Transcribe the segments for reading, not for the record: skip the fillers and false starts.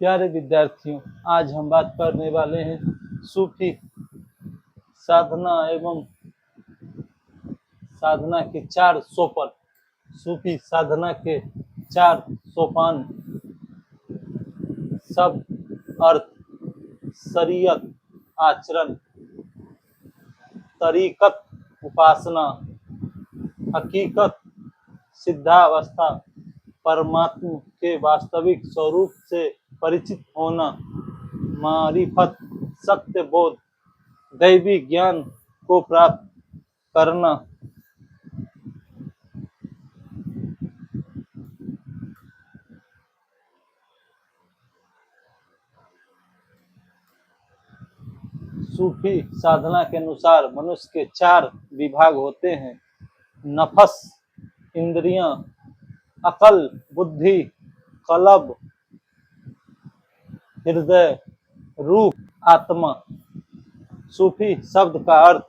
प्यारे विद्यार्थियों, आज हम बात करने वाले हैं सूफी साधना एवं साधना के 4 सोपान। सूफी साधना के 4 सोपान सब अर्थ, शरीयत, आचरण, तरीकत, उपासना, हकीकत, सिद्धावस्था, परमात्मा के वास्तविक स्वरूप से परिचित होना, मारिफत, सत्य बोध, दैवी ज्ञान को प्राप्त करना, सूफी साधना के अनुसार मनुष्य के 4 विभाग होते हैं: नफस, इंद्रियां, अकल, बुद्धि, कलब, हृदय, रूह, आत्मा। सूफी शब्द का अर्थ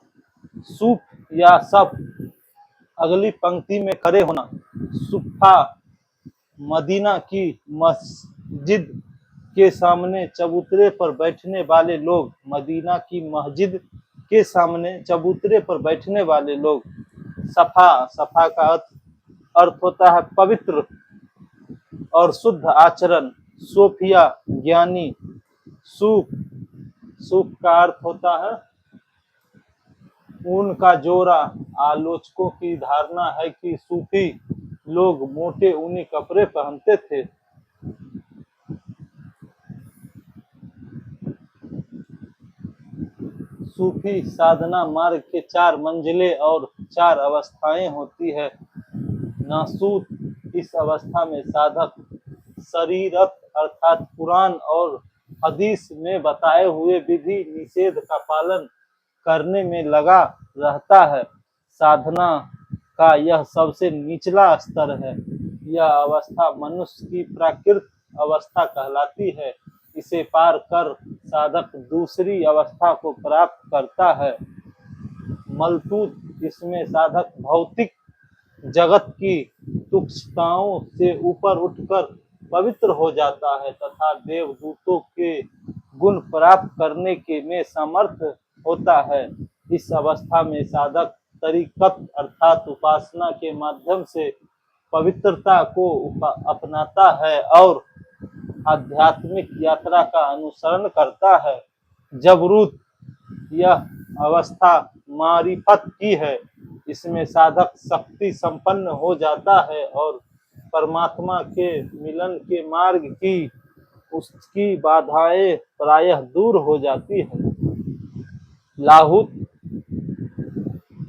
सूफ या सफ, अगली पंक्ति में खड़े होना। सुफा, मदीना की मस्जिद के सामने चबूतरे पर बैठने वाले लोग। मदीना की मस्जिद के सामने चबूतरे पर बैठने वाले लोग। सफा, सफा का अर्थ होता है पवित्र और शुद्ध आचरण। सोफिया, ज्ञानी। सूफ, सूफ का अर्थ होता है ऊन का जोड़ा। आलोचकों की धारणा है कि सूफी लोग मोटे ऊनी कपड़े पहनते थे। सूफी साधना मार्ग के 4 मंजिलें और 4 अवस्थाएं होती है। नासूत, इस अवस्था में साधक शरीरत अर्थात कुरान और हदीस में बताए हुए विधि निषेध का पालन करने में लगा रहता है। साधना का यह सबसे निचला स्तर है। यह अवस्था मनुष्य की प्राकृत अवस्था कहलाती है। इसे पार कर साधक दूसरी अवस्था को प्राप्त करता है, मलतूत। इसमें साधक भौतिक जगत की तुच्छताओं से ऊपर उठकर पवित्र हो जाता है तथा देवदूतों के गुण प्राप्त करने के में समर्थ होता है। इस अवस्था में साधक तरीकत अर्थात उपासना के माध्यम से पवित्रता को अपनाता है और आध्यात्मिक यात्रा का अनुसरण करता है। जबरूत, यह अवस्था मारिफत की है। इसमें साधक शक्ति संपन्न हो जाता है और परमात्मा के मिलन के मार्ग की उसकी बाधाएं प्रायः दूर हो जाती है। लाहुत,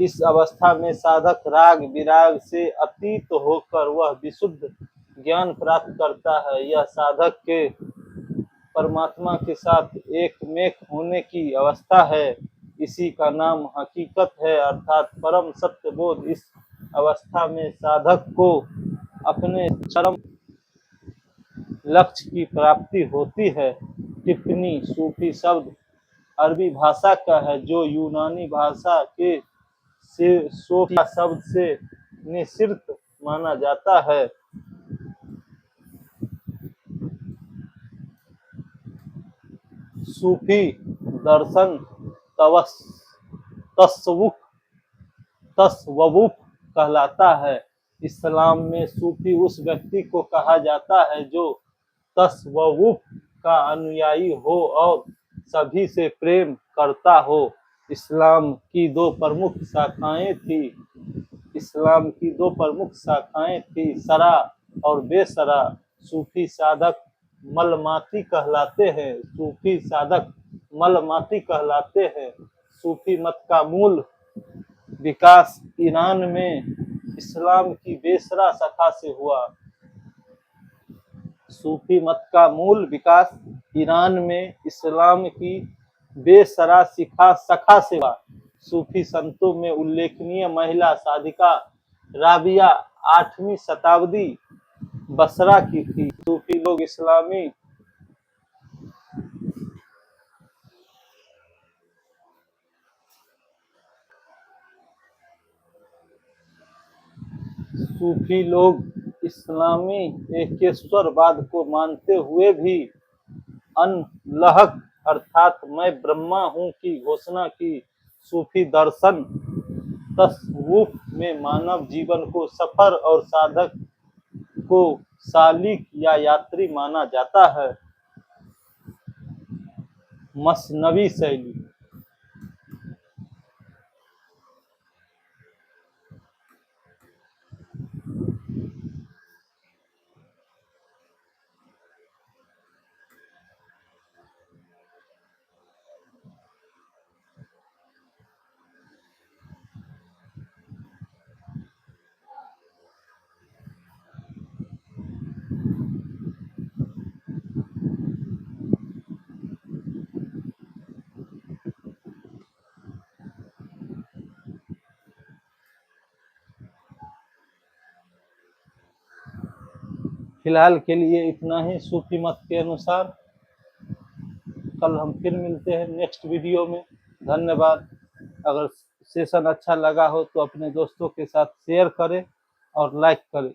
इस अवस्था में साधक राग विराग से अतीत होकर वह विशुद्ध ज्ञान प्राप्त करता है। यह साधक के परमात्मा के साथ एकमेक होने की अवस्था है। इसी का नाम हकीकत है अर्थात परम सत्य बोध। इस अवस्था में साधक को अपने चरम लक्ष्य की प्राप्ति होती है। टिप्पणी, सूफी शब्द अरबी भाषा का है जो यूनानी भाषा के सोफिया शब्द से निसृत माना जाता है। सूफी दर्शन तसव्वुफ कहलाता है। इस्लाम में सूफी उस व्यक्ति को कहा जाता है जो तसव्वुफ का अनुयायी हो और सभी से प्रेम करता हो। इस्लाम की 2 प्रमुख शाखाएं थी, शरा और बेशरा। सूफी साधक मलमाती कहलाते हैं। सूफी मत का मूल विकास ईरान में इस्लाम की बेसरा शाखा से हुआ। सूफी मत का मूल विकास ईरान में इस्लाम की बेसरा शाखा से हुआ। सूफी संतों में उल्लेखनीय महिला साधिका राबिया 8वीं शताब्दी बसरा की थी। सूफी लोग इस्लामी एकेश्वरवाद को मानते हुए भी अनलहक अर्थात मैं ब्रह्मा हूँ की घोषणा की सूफी दर्शन तसव्वुफ में मानव जीवन को सफर और साधक को सालिक या यात्री माना जाता है। मसनवी शैली। फिलहाल के लिए इतना ही सूफी मत के अनुसार। कल हम फिर मिलते हैं नेक्स्ट वीडियो में। धन्यवाद। अगर सेशन अच्छा लगा हो तो अपने दोस्तों के साथ शेयर करें और लाइक करें।